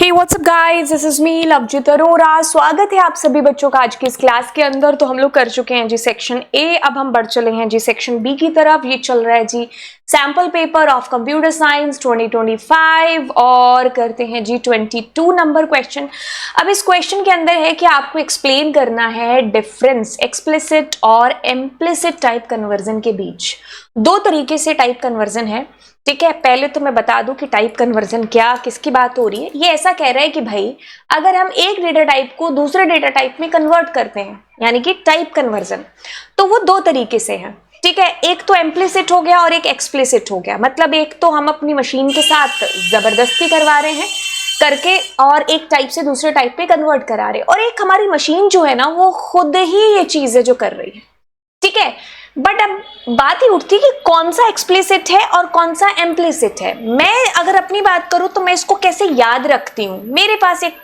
Hey what's up guys, this is me Lovjeet Arora. स्वागत है आप सभी बच्चों का आज की इस क्लास के अंदर। तो हम लोग कर चुके हैं जी सेक्शन ए, अब हम बढ़ चले हैं जी सेक्शन बी की तरफ। ये चल रहा है जी sample paper of computer science 2025 और करते हैं जी 22 नंबर क्वेश्चन। अब इस क्वेश्चन के अंदर है कि आपको एक्सप्लेन करना है डिफरेंस एक्सप्लिसिट और इम्प्लिसिट टाइप कन्वर्जन के बीच। दो तरीके से टाइप कन्वर्जन है, ठीक है। पहले तो मैं बता दूं कि टाइप कन्वर्जन क्या, किसकी बात हो रही है। ये ऐसा कह रहा है कि भाई अगर हम एक डेटा टाइप को दूसरे डेटा टाइप में कन्वर्ट करते हैं, यानी कि टाइप कन्वर्जन, तो वो दो तरीके से है, ठीक है। एक तो इम्प्लिसिट हो गया और एक एक्सप्लिसिट हो गया। मतलब एक तो हम अपनी मशीन के साथ जबरदस्ती करवा रहे हैं करके और एक टाइप से दूसरे टाइप में कन्वर्ट करा रहे हैं, और एक हमारी मशीन जो है ना वो खुद ही ये चीजें जो कर रही है, ठीक है। बट अब बात ही उठती है कि कौन सा एक्सप्लिसिट है और कौन सा इम्प्लिसिट है। मैं अगर अपनी बात करूं तो मैं इसको कैसे याद रखती हूं, मेरे पास एक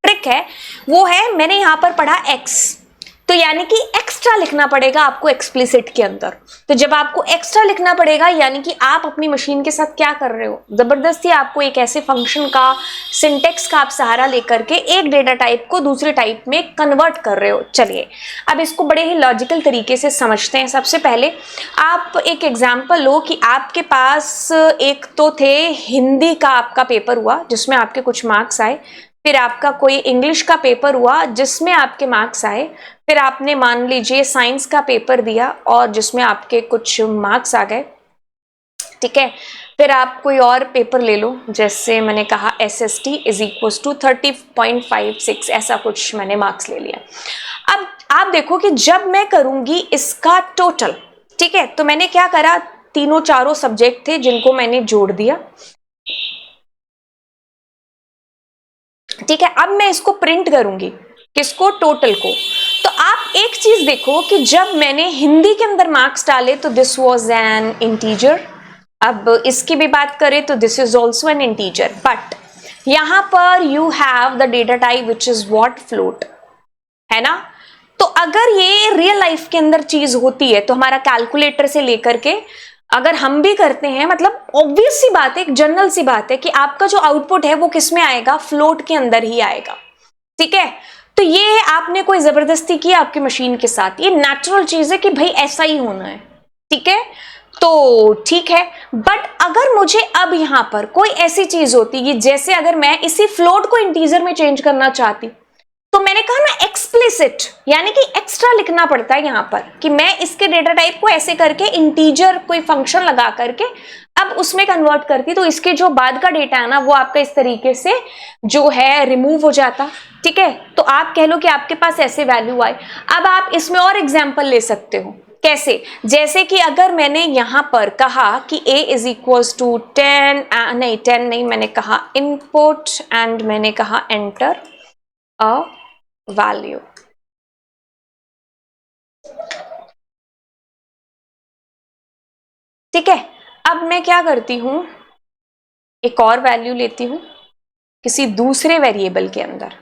ट्रिक है, वो है मैंने यहां पर पढ़ा x, तो यानी कि एक्स्ट्रा लिखना पड़ेगा आपको एक्सप्लिसिट के अंदर। तो जब आपको एक्स्ट्रा लिखना पड़ेगा यानी कि आप अपनी मशीन के साथ क्या कर रहे हो, जबरदस्ती आपको एक ऐसे फंक्शन का सिंटेक्स का आप सहारा लेकर के एक डेटा टाइप को दूसरे टाइप में कन्वर्ट कर रहे हो। चलिए अब इसको बड़े ही लॉजिकल तरीके से समझते हैं। सबसे पहले आप एक एग्जाम्पल लो कि आपके पास एक तो थे हिंदी का आपका पेपर हुआ जिसमें आपके कुछ मार्क्स आए, फिर आपका कोई इंग्लिश का पेपर हुआ जिसमें आपके मार्क्स आए, फिर आपने मान लीजिए साइंस का पेपर दिया और जिसमें आपके कुछ मार्क्स आ गए, ठीक है। फिर आप कोई और पेपर ले लो, जैसे मैंने कहा SST इज इक्वल टू 30.56, ऐसा कुछ मैंने मार्क्स ले लिया। अब आप देखो कि जब मैं करूंगी इसका टोटल, ठीक है, तो मैंने क्या करा, तीनों चारों सब्जेक्ट थे जिनको मैंने जोड़ दिया, ठीक है। अब मैं इसको प्रिंट करूंगी, किसको, टोटल को। तो आप एक चीज देखो कि जब मैंने हिंदी के अंदर मार्क्स डाले तो दिस वाज एन इंटीजर। अब इसकी भी बात करें तो this is also an integer, but यहां पर you have the data type which is what, float, है ना। तो अगर ये रियल लाइफ के अंदर चीज होती है तो हमारा कैलकुलेटर से लेकर के अगर हम भी करते हैं, मतलब ऑब्वियस सी बात है, एक जनरल सी बात है कि आपका जो आउटपुट है वो किस में आएगा, फ्लोट के अंदर ही आएगा, ठीक है। तो ये आपने कोई जबरदस्ती की आपकी मशीन के साथ, ये नेचुरल चीज है कि भाई ऐसा ही होना है, ठीक है। तो ठीक है, बट अगर मुझे अब यहां पर कोई ऐसी चीज होती कि जैसे अगर मैं इसी फ्लोट को इंटीजर में चेंज करना चाहती, तो मैंने कहा ना एक्सप्लिसिट, यानी कि एक्स्ट्रा लिखना पड़ता है यहां पर कि मैं इसके डेटा टाइप को ऐसे करके इंटीजर कोई फंक्शन लगा करके अब उसमें कन्वर्ट करती, तो इसके जो बाद का डेटा है ना वो आपका इस तरीके से जो है रिमूव हो जाता, ठीक है। तो आप कह लो कि आपके पास ऐसे वैल्यू आए। अब आप इसमें और एग्जाम्पल ले सकते हो, कैसे, जैसे कि अगर मैंने यहां पर कहा कि a इज इक्वल टू 10 नहीं, मैंने कहा इनपुट एंड मैंने कहा एंटर अ वैल्यू, ठीक है। अब मैं क्या करती हूं, एक और वैल्यू लेती हूं किसी दूसरे वेरिएबल के अंदर।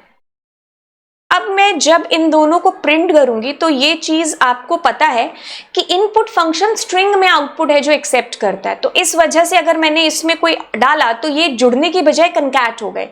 अब मैं जब इन दोनों को प्रिंट करूंगी तो ये चीज आपको पता है कि इनपुट फंक्शन स्ट्रिंग में आउटपुट है जो एक्सेप्ट करता है, तो इस वजह से अगर मैंने इसमें कोई डाला तो ये जुड़ने की बजाय कनकैट हो गए।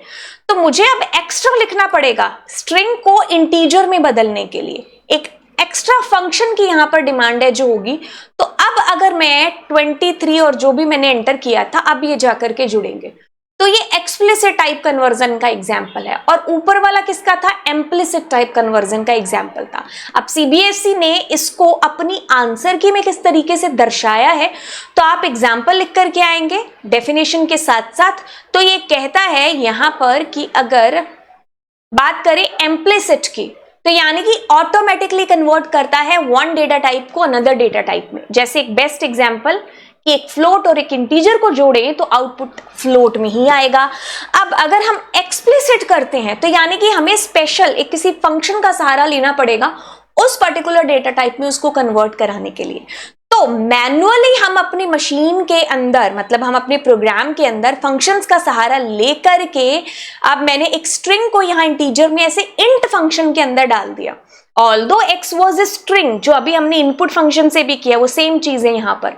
तो मुझे अब एक्स्ट्रा लिखना पड़ेगा स्ट्रिंग को इंटीजर में बदलने के लिए, एक एक्स्ट्रा फंक्शन की यहां पर डिमांड है जो होगी। तो अब अगर मैं 23 और जो भी मैंने एंटर किया था अब ये जाकर के जुड़ेंगे, तो ये एक्सप्लिसिट टाइप कन्वर्जन का एग्जाम्पल है, और ऊपर वाला किसका था, इम्प्लिसिट टाइप कन्वर्जन का एग्जाम्पल था। अब सीबीएसई ने इसको अपनी आंसर की में किस तरीके से दर्शाया है, तो आप एग्जाम्पल लिख करके आएंगे डेफिनेशन के साथ साथ। तो ये कहता है यहां पर कि अगर बात करें इम्प्लिसिट की, तो यानी कि ऑटोमेटिकली कन्वर्ट करता है वन डेटा टाइप को अनदर डेटा टाइप में। जैसे एक बेस्ट एग्जाम्पल कि एक फ्लोट और एक इंटीजर को जोड़ें तो आउटपुट फ्लोट में ही आएगा। अब अगर हम एक्सप्लिसिट करते हैं तो यानी कि हमें स्पेशल एक किसी फंक्शन का सहारा लेना पड़ेगा उस पर्टिकुलर डेटा टाइप में उसको कन्वर्ट कराने के लिए। तो मैन्युअली हम अपनी मशीन के अंदर, मतलब हम अपने प्रोग्राम के अंदर फंक्शंस का सहारा लेकर के अब मैंने एक स्ट्रिंग को यहाँ इंटीजर में ऐसे इंट फंक्शन के अंदर डाल दिया। Although x was a string, जो अभी हमने इनपुट फंक्शन से भी किया वो सेम चीज है यहाँ पर,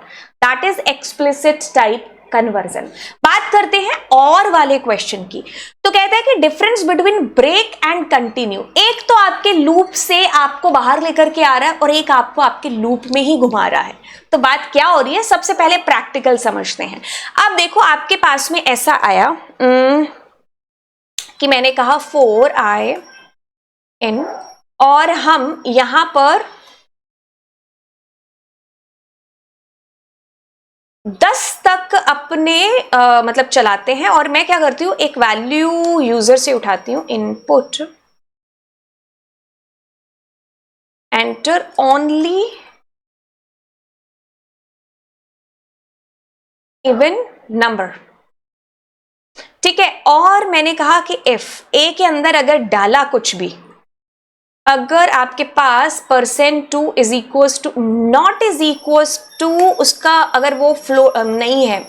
that is explicit type conversion. बात करते हैं और वाले क्वेश्चन की। तो कहता है कि difference between break and continue. एक तो आपके लूप से आपको बाहर लेकर के आ रहा है और एक आपको आपके लूप में ही घुमा रहा है। तो बात क्या हो रही है, सबसे पहले प्रैक्टिकल समझते हैं। अब देखो आपके पास में ऐसा आया कि मैंने कहा 4i in, और हम यहां पर 10 तक अपने मतलब चलाते हैं, और मैं क्या करती हूं, एक वैल्यू यूजर से उठाती हूं, input enter only even number, ठीक है। और मैंने कहा कि इफ ए के अंदर अगर डाला कुछ भी, अगर आपके पास %2 is equals to not is equals to उसका, अगर वो फ्लो नहीं है,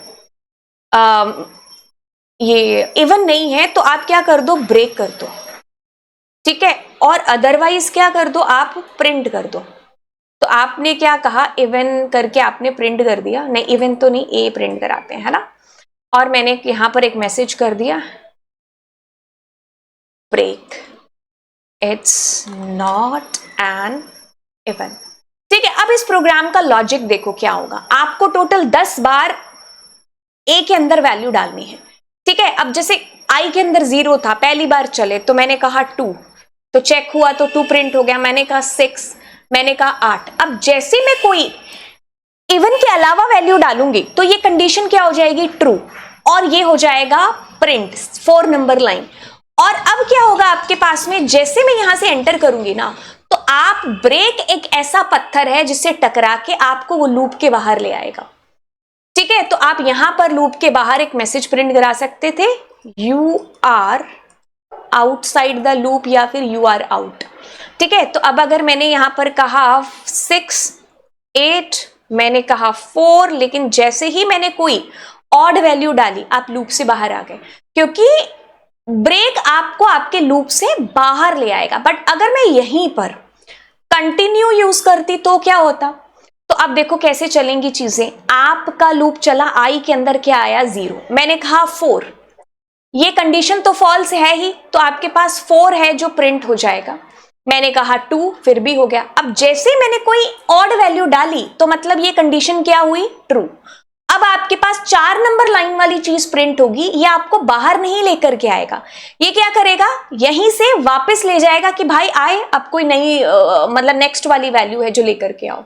ये इवन नहीं है, तो आप क्या कर दो, ब्रेक कर दो, ठीक है। और अदरवाइज क्या कर दो, आप प्रिंट कर दो। तो आपने क्या कहा, इवन करके आपने प्रिंट कर दिया, नहीं इवन तो नहीं, ए प्रिंट कराते हैं, है ना। और मैंने यहां पर एक मैसेज कर दिया, break, it's not an even, ठीक है। अब इस प्रोग्राम का लॉजिक देखो क्या होगा। आपको टोटल 10 बार ए के अंदर वैल्यू डालनी है, ठीक है। अब जैसे आई के अंदर 0 था, पहली बार चले तो मैंने कहा 2, तो चेक हुआ तो 2 प्रिंट हो गया। मैंने कहा 6, मैंने कहा 8। अब जैसे मैं कोई इवन के अलावा वैल्यू डालूंगी तो ये कंडीशन क्या हो जाएगी, ट्रू, और ये हो जाएगा प्रिंट 4 नंबर लाइन। और अब क्या होगा आपके पास में, जैसे मैं यहां से एंटर करूंगी ना, तो आप ब्रेक एक ऐसा पत्थर है जिससे टकरा के आपको वो लूप के बाहर ले आएगा, ठीक है। तो आप यहां पर लूप के बाहर एक मैसेज प्रिंट करा सकते थे, you are outside the loop, या फिर यू आर आउट, ठीक है। तो अब अगर मैंने यहां पर कहा 6, 8, मैंने कहा 4, लेकिन जैसे ही मैंने कोई ऑड वैल्यू डाली आप लूप से बाहर आ गए, क्योंकि ब्रेक आपको आपके लूप से बाहर ले आएगा। बट अगर मैं यहीं पर कंटिन्यू यूज करती तो क्या होता, तो अब देखो कैसे चलेंगी चीजें। आपका लूप चला, आई के अंदर क्या आया, 0, मैंने कहा 4, ये कंडीशन तो फॉल्स है ही, तो आपके पास 4 है जो प्रिंट हो जाएगा। मैंने कहा 2, फिर भी हो गया। अब जैसे मैंने कोई ऑड वैल्यू डाली तो मतलब ये कंडीशन क्या हुई, ट्रू। अब आपके पास 4 नंबर लाइन वाली चीज प्रिंट होगी, ये आपको बाहर नहीं लेकर के आएगा, ये क्या करेगा, यहीं से वापस ले जाएगा कि भाई आए, अब कोई नई मतलब नेक्स्ट वाली वैल्यू है जो लेकर के आओ,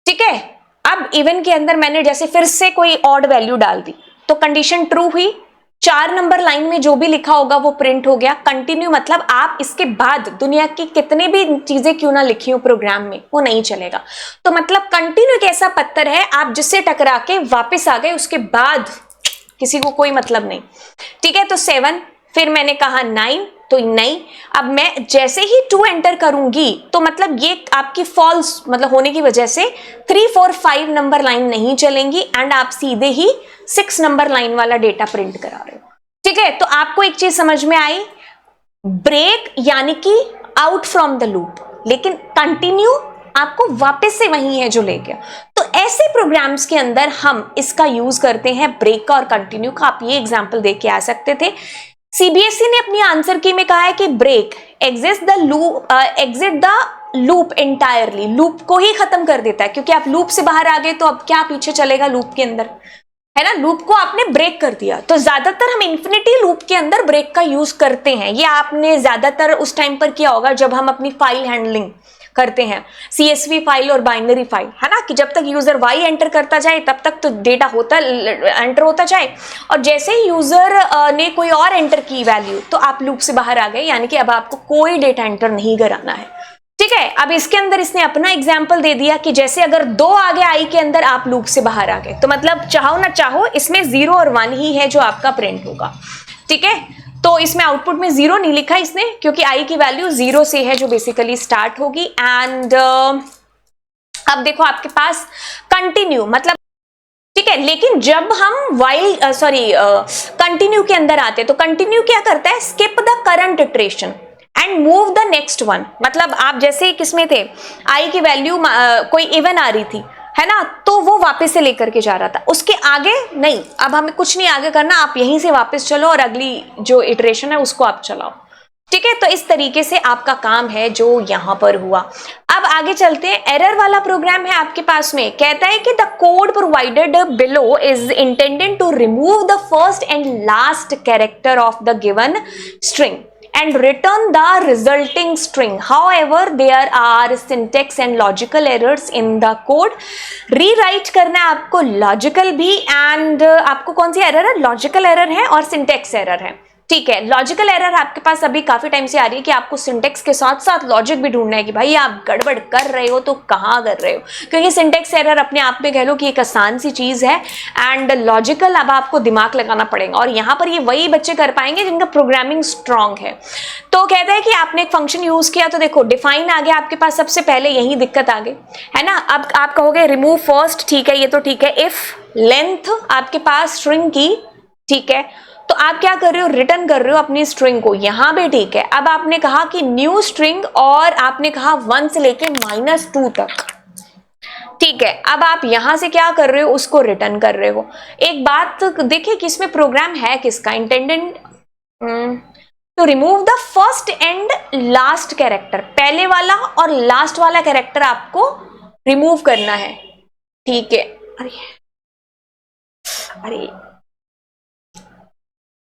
ठीक है। अब इवन के अंदर मैंने जैसे फिर से कोई ऑड वैल्यू डाल दी तो कंडीशन ट्रू हुई, 4 नंबर लाइन में जो भी लिखा होगा वो प्रिंट हो गया। कंटिन्यू मतलब आप इसके बाद दुनिया की कितने भी चीजें क्यों ना लिखी हो प्रोग्राम में, वो नहीं चलेगा। तो मतलब कंटिन्यू एक ऐसा पत्थर है, आप जिससे टकरा के वापस आ गए, उसके बाद किसी को कोई मतलब नहीं, ठीक है। तो 7, फिर मैंने कहा 9, तो नहीं। अब मैं जैसे ही 2 एंटर करूंगी तो मतलब ये आपकी फॉल्स मतलब होने की वजह से 3, 4, 5 नंबर लाइन नहीं चलेंगी, एंड आप सीधे ही 6 नंबर लाइन वाला डेटा प्रिंट करा रहे हो, ठीक है। तो आपको एक चीज समझ में आई, ब्रेक यानी कि आउट फ्रॉम द लूप, लेकिन कंटिन्यू आपको वापस से वही है जो ले गया। तो ऐसे प्रोग्राम्स के अंदर हम इसका यूज करते हैं, ब्रेक का और कंटिन्यू का। आप ये एग्जांपल देख के आ सकते थे। सीबीएसई ने अपनी आंसर की में कहा है कि break exit the loop entirely, loop को ही खत्म कर देता है, क्योंकि आप लूप से बाहर आ गए तो अब क्या पीछे चलेगा लूप के अंदर, है ना। लूप को आपने ब्रेक कर दिया। तो ज्यादातर हम इन्फिनिटी लूप के अंदर ब्रेक का यूज करते हैं। ये आपने ज्यादातर उस टाइम पर किया होगा जब हम अपनी फाइल हैंडलिंग करते हैं, CSV फाइल और बाइनरी फाइल, है ना, कि जब तक यूजर y एंटर करता जाए तब तक तो डेटा एंटर होता जाए, और जैसे ही यूजर ने कोई और एंटर की वैल्यू तो आप लूप से बाहर आ गए, यानी कि अब आपको कोई डेटा एंटर नहीं कराना है, ठीक है। अब इसके अंदर इसने अपना एग्जाम्पल दे दिया कि जैसे अगर 2 आ गए आई के अंदर, आप लूप से बाहर आ गए, तो मतलब चाहो ना चाहो इसमें 0 और 1 ही है जो आपका प्रिंट होगा, ठीक है। तो इसमें आउटपुट में 0 नहीं लिखा इसने, क्योंकि आई की वैल्यू 0 से है जो बेसिकली स्टार्ट होगी। एंड अब देखो आपके पास कंटिन्यू मतलब, ठीक है, लेकिन जब हम कंटिन्यू के अंदर आते हैं तो कंटिन्यू क्या करता है, skip the current iteration and move the next one. मतलब आप जैसे किसमें थे, आई की वैल्यू कोई इवन आ रही थी, है ना, तो वो वापस से लेकर के जा रहा था, उसके आगे नहीं। अब हमें कुछ नहीं आगे करना, आप यहीं से वापस चलो और अगली जो इटरेशन है उसको आप चलाओ, ठीक है। तो इस तरीके से आपका काम है जो यहां पर हुआ। अब आगे चलते हैं, एरर वाला प्रोग्राम है आपके पास में, कहता है कि the code provided below is intended to remove the first and last character of the given string and return the resulting string. However, there are syntax and logical errors in the code. Rewrite करना है आपको logical भी, and आपको कौन सी error है, logical error है और syntax error है, ठीक है। लॉजिकल एरर आपके पास अभी काफी टाइम से आ रही है कि आपको सिंटेक्स के साथ साथ लॉजिक भी ढूंढना है कि भाई आप गड़बड़ कर रहे हो तो कहाँ कर रहे हो, क्योंकि सिंटेक्स एरर अपने आप में कह लो कि एक आसान सी चीज है, एंड लॉजिकल अब आपको दिमाग लगाना पड़ेगा, और यहाँ पर ये वही बच्चे कर पाएंगे जिनका प्रोग्रामिंग स्ट्रांग है। तो कहता है कि आपने एक फंक्शन यूज किया, तो देखो डिफाइन आ गया आपके पास, सबसे पहले यही दिक्कत आ गई, है ना। अब आप कहोगे रिमूव फर्स्ट, ठीक है, ये तो ठीक है। इफ लेंथ आपके पास स्ट्रिंग की, ठीक है, तो आप क्या कर रहे हो, रिटर्न कर रहे हो अपनी स्ट्रिंग को, यहां भी ठीक है। अब आपने कहा कि न्यू स्ट्रिंग, और आपने कहा 1 से लेके -2 तक, ठीक है। अब आप यहां से क्या कर रहे हो, उसको रिटर्न कर रहे हो। एक बात देखिए कि इसमें प्रोग्राम है किसका, intended to remove the first and last character, पहले वाला और लास्ट वाला कैरेक्टर आपको रिमूव करना है, ठीक है। अरे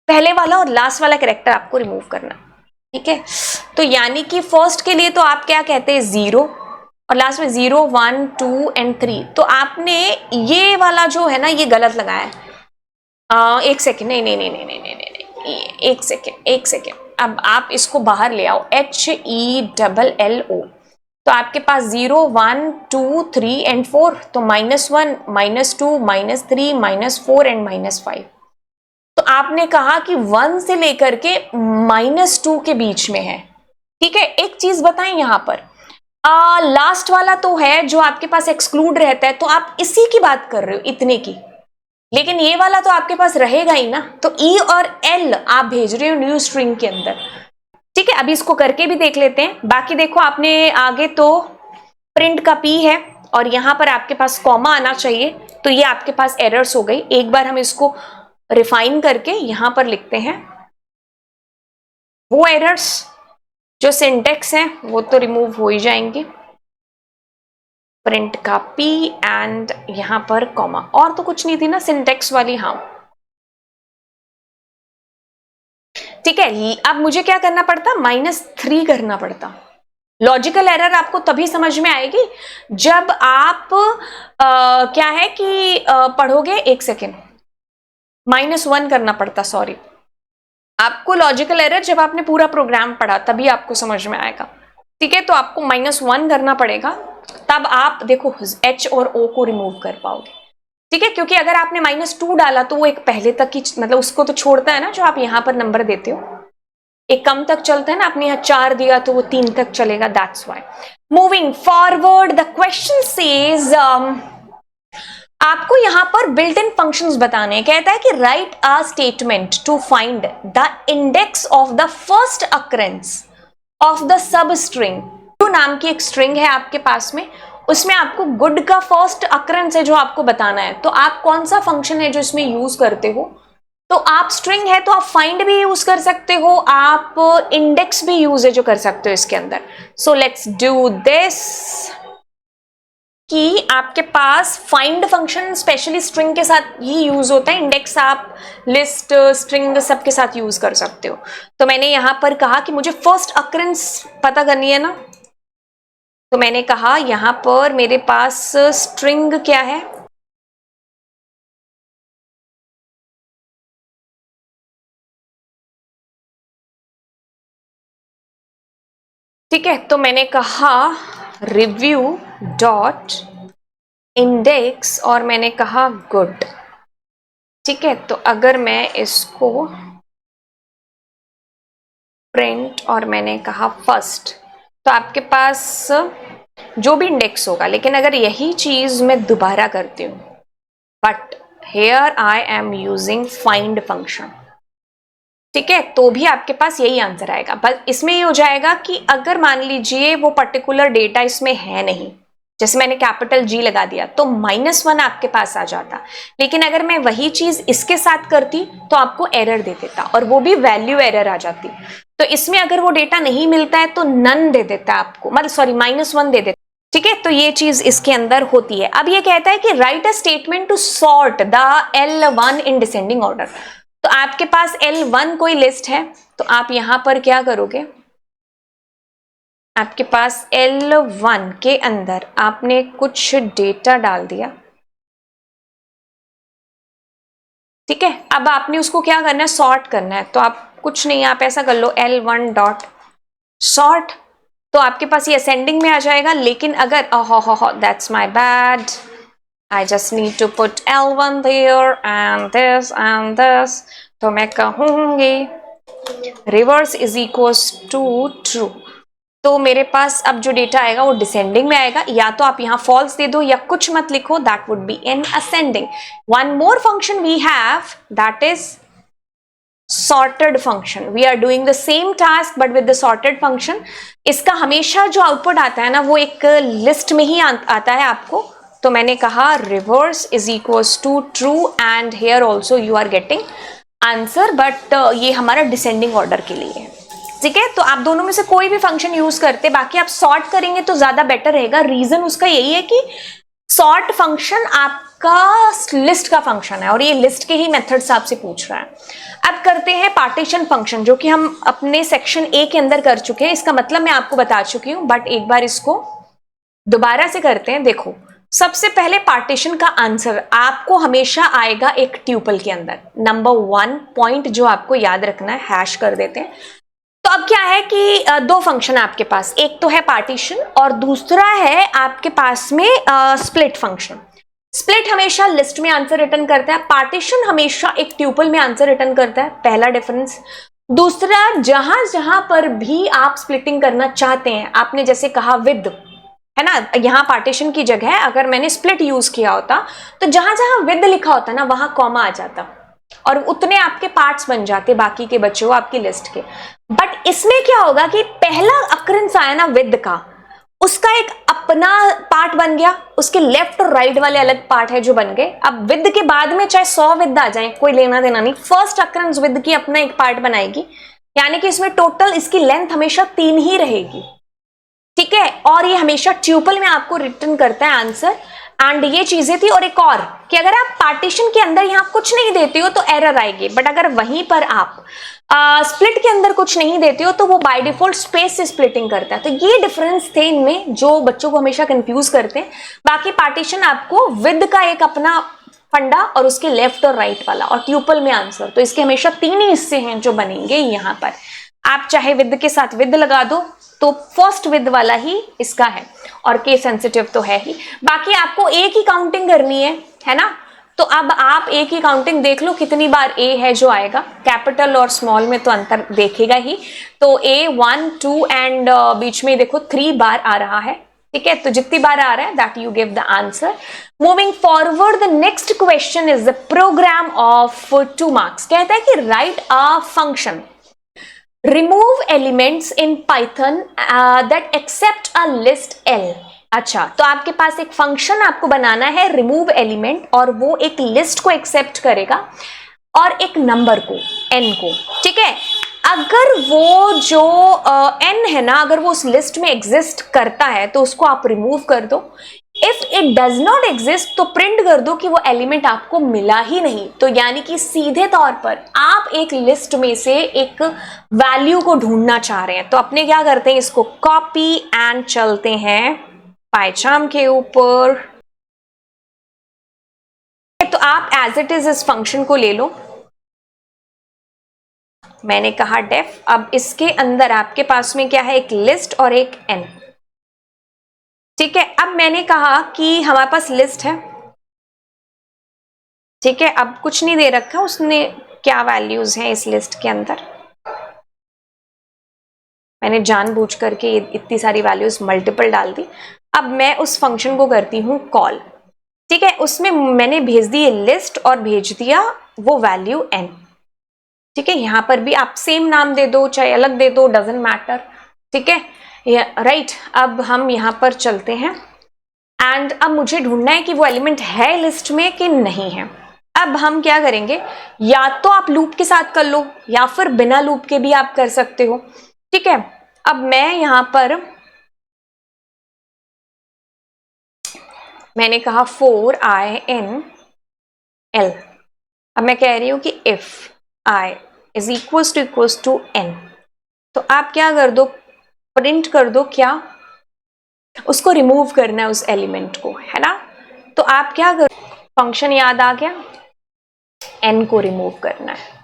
पहले वाला और लास्ट वाला कैरेक्टर आपको रिमूव करना, ठीक है। तो यानी कि फर्स्ट के लिए तो आप क्या कहते हैं 0, और लास्ट में 0 1 2 एंड 3, तो आपने ये वाला जो है ना ये गलत लगाया है। एक सेकेंड, नहीं, एक सेकेंड। अब आप इसको बाहर ले आओ, HELLO, तो आपके पास 0 1 2 3 एंड 4, तो -1 -2 -3 -4 एंड -5। तो आपने कहा कि 1 से लेकर के -2 के बीच में है, ठीक है। एक चीज बताएं यहां पर, लास्ट वाला तो है जो आपके पास एक्सक्लूड रहता है, तो आप इसी की बात कर रहे हो, इतने की, लेकिन ये वाला तो आपके पास रहेगा ही ना, तो E और L आप भेज रहे हो न्यू स्ट्रिंग के अंदर, ठीक है। अभी इसको करके भी देख लेते हैं। बाकी देखो आपने आगे तो प्रिंट का P है, और यहां पर आपके पास कॉमा आना चाहिए, तो ये आपके पास एरर्स हो गई। एक बार हम इसको रिफाइन करके यहां पर लिखते हैं, वो एरर्स जो सिंटेक्स हैं वो तो रिमूव हो ही जाएंगे, प्रिंट का P एंड यहां पर कॉमा, और तो कुछ नहीं थी ना सिंटेक्स वाली, हाँ ठीक है। अब मुझे क्या करना पड़ता, -3 करना पड़ता। लॉजिकल एरर आपको तभी समझ में आएगी जब आप क्या है कि पढ़ोगे, एक सेकेंड, -1 करना पड़ता, सॉरी, आपको लॉजिकल एरर जब आपने पूरा प्रोग्राम पढ़ा तभी आपको समझ में आएगा, ठीक है। तो आपको -1 करना पड़ेगा, तब आप देखो H और O को रिमूव कर पाओगे, ठीक है। क्योंकि अगर आपने -2 डाला तो वो एक पहले तक की, मतलब उसको तो छोड़ता है ना, जो आप यहां पर नंबर देते हो, एक कम तक चलता है ना, आपने यहाँ 4 दिया तो वो 3 तक चलेगा, that's why. Moving forward, the question says, आपको यहां पर बिल्ट इन फंक्शंस बताने हैं। कहता है कि write a statement to find the index of the first occurrence of the substring. टू नाम की एक स्ट्रिंग है आपके पास में, उसमें आपको गुड का फर्स्ट अकरेंस है जो आपको बताना है। तो आप कौन सा फंक्शन है जो इसमें यूज करते हो, तो आप स्ट्रिंग है तो आप फाइंड भी यूज कर सकते हो, आप इंडेक्स भी यूज है जो कर सकते हो इसके अंदर। सो लेट्स डू दिस, कि आपके पास फाइंड फंक्शन स्पेशली स्ट्रिंग के साथ ही यूज होता है, इंडेक्स आप लिस्ट स्ट्रिंग सबके साथ यूज कर सकते हो। तो मैंने यहां पर कहा कि मुझे फर्स्ट अकरेंस पता करनी है ना, तो मैंने कहा यहां पर मेरे पास स्ट्रिंग क्या है, ठीक है। तो मैंने कहा रिव्यू डॉट इंडेक्स, और मैंने कहा गुड, ठीक है। तो अगर मैं इसको प्रिंट और मैंने कहा फर्स्ट, तो आपके पास जो भी इंडेक्स होगा, लेकिन अगर यही चीज मैं दोबारा करती हूं, but here I am using find function, ठीक है, तो भी आपके पास यही आंसर आएगा। बस इसमें ये हो जाएगा कि अगर मान लीजिए वो पर्टिकुलर डेटा इसमें है नहीं, जैसे मैंने कैपिटल G लगा दिया तो -1 आपके पास आ जाता, लेकिन अगर मैं वही चीज इसके साथ करती तो आपको एरर दे देता और वो भी वैल्यू एरर आ जाती। तो इसमें अगर वो डेटा नहीं मिलता है तो नन दे देता है आपको, मतलब सॉरी -1 दे देता। ठीक है, तो ये चीज इसके अंदर होती है। अब ये कहता है कि write a statement to sort the L1 in descending order. तो आपके पास L1 कोई लिस्ट है तो आप यहां पर क्या करोगे, आपके पास L1 के अंदर आपने कुछ डेटा डाल दिया। ठीक है, अब आपने उसको क्या करना है, सॉर्ट करना है। तो आप कुछ नहीं, आप ऐसा कर लो L1 डॉट सॉर्ट, तो आपके पास ये असेंडिंग में आ जाएगा। लेकिन अगर that's my bad, I just need to put L1 there and this, तो मैं कहूंगी reverse is equals to true. तो मेरे पास अब जो डेटा आएगा वो डिसेंडिंग में आएगा। या तो आप यहां फॉल्स दे दो या कुछ मत लिखो, that would be in ascending. One more function we have, that is sorted function. We are doing the same task but with the sorted function. इसका हमेशा जो आउटपुट आता है ना वो एक लिस्ट में ही आता है आपको। तो मैंने कहा reverse is equals to true and here also you are getting answer, but ये हमारा डिसेंडिंग ऑर्डर के लिए है। ठीक है, तो आप दोनों में से कोई भी फंक्शन यूज करते, बाकी आप सॉर्ट करेंगे तो ज्यादा बेटर रहेगा। रीजन उसका यही है कि सॉर्ट फंक्शन आपका लिस्ट का फंक्शन है और ये लिस्ट के ही मेथड्स आपसे पूछ रहा है। अब करते हैं पार्टीशन फंक्शन, जो कि हम अपने सेक्शन ए के अंदर कर चुके हैं। इसका मतलब मैं आपको बता चुकी हूं, बट एक बार इसको दोबारा से करते हैं। देखो, सबसे पहले पार्टीशन का आंसर आपको हमेशा आएगा एक ट्यूपल के अंदर। नंबर 1 पॉइंट जो आपको याद रखना है, हैश कर देते हैं। तो अब क्या है कि दो फंक्शन है आपके पास, एक तो है पार्टीशन और दूसरा है आपके पास में स्प्लिट फंक्शन। स्प्लिट हमेशा लिस्ट में आंसर रिटर्न करता है, पार्टीशन हमेशा एक ट्यूपल में आंसर रिटर्न करता है, पहला डिफरेंस। दूसरा, जहां जहां पर भी आप स्प्लिटिंग करना चाहते हैं, आपने जैसे कहा विद, है ना, यहां पार्टीशन की जगह अगर मैंने स्प्लिट यूज किया होता तो जहां जहां विद लिखा होता ना वहां कॉमा आ जाता और उतने आपके पार्ट्स बन जाते बाकी के बच्चों आपकी लिस्ट के। बट इसमें क्या होगा कि पहला अक्रेंस आया ना विद का, उसका एक अपना पार्ट बन गया, उसके लेफ्ट और राइट वाले अलग पार्ट है जो बन गए। अब विद के बाद में चाहे 100 विद आ जाए, कोई लेना देना नहीं, फर्स्ट अक्रेंस विद की अपना एक पार्ट बनाएगी, यानी कि इसमें टोटल इसकी लेंथ हमेशा 3 ही रहेगी। ठीक है, और ये हमेशा ट्यूपल में आपको रिटर्न करता है आंसर। एंड ये चीजें थी, और एक और कि अगर आप पार्टीशन के अंदर यहां कुछ नहीं देते हो तो एरर आएगी, बट अगर वहीं पर आप स्प्लिट के अंदर कुछ नहीं देते हो तो वो बाय डिफॉल्ट स्पेस से स्प्लिटिंग करता है। तो ये डिफरेंस थे इनमें जो बच्चों को हमेशा कंफ्यूज करते हैं। बाकी पार्टीशन आपको विद का एक अपना फंडा और उसके लेफ्ट और राइट वाला, और ट्यूपल में आंसर। तो इसके हमेशा 3 ही हिस्से हैं जो बनेंगे यहां पर। आप चाहे विद के साथ विद लगा दो तो फर्स्ट विद वाला ही इसका है, और केस सेंसिटिव तो है ही। बाकी आपको एक ही काउंटिंग करनी है ना। तो अब आप एक ही काउंटिंग देख लो कितनी बार ए है जो आएगा। कैपिटल और स्मॉल में तो अंतर देखेगा ही। तो ए 1 2 एंड बीच में देखो 3 बार आ रहा है। ठीक है, तो जितनी बार आ रहा है that you give the answer. Moving forward, the next question is the program of 2 marks. कहता है कि write a function remove elements in Python that accept a list L। अच्छा, तो आपके पास एक फंक्शन आपको बनाना है रिमूव एलिमेंट, और वो एक लिस्ट को एक्सेप्ट करेगा और एक नंबर को, n को। ठीक है, अगर वो जो n है ना, अगर वो उस लिस्ट में एग्जिस्ट करता है तो उसको आप रिमूव कर दो। If it does not exist तो प्रिंट कर दो कि वो एलिमेंट आपको मिला ही नहीं। तो यानी कि सीधे तौर पर आप एक लिस्ट में से एक वैल्यू को ढूंढना चाह रहे हैं। तो अपने क्या करते हैं, इसको कॉपी एंड चलते हैं पाइचार्म के ऊपर। तो आप एज इट इज इस फंक्शन को ले लो। मैंने कहा डेफ। अब इसके अंदर आपके पास में क्या है, एक लिस्ट और एक n। ठीक है, अब मैंने कहा कि हमारे पास लिस्ट है। ठीक है, अब कुछ नहीं दे रखा उसने, क्या वैल्यूज हैं इस लिस्ट के अंदर। मैंने जानबूझ करके इतनी सारी वैल्यूज मल्टीपल डाल दी। अब मैं उस फंक्शन को करती हूं कॉल। ठीक है, उसमें मैंने भेज दी लिस्ट और भेज दिया वो वैल्यू n। ठीक है, यहां पर भी आप सेम नाम दे दो चाहे अलग दे दो, डजंट मैटर। ठीक है, राइट। अब हम यहां पर चलते हैं एंड अब मुझे ढूंढना है कि वो एलिमेंट है लिस्ट में कि नहीं है। अब हम क्या करेंगे, या तो आप लूप के साथ कर लो या फिर बिना लूप के भी आप कर सकते हो। ठीक है, अब मैं यहां पर मैंने कहा 4i_n_l। अब मैं कह रही हूं कि if i is equals to n, तो आप क्या कर दो, प्रिंट कर दो, क्या उसको रिमूव करना है उस एलिमेंट को, है ना। तो आप क्या कर, फंक्शन याद आ गया, n को रिमूव करना है।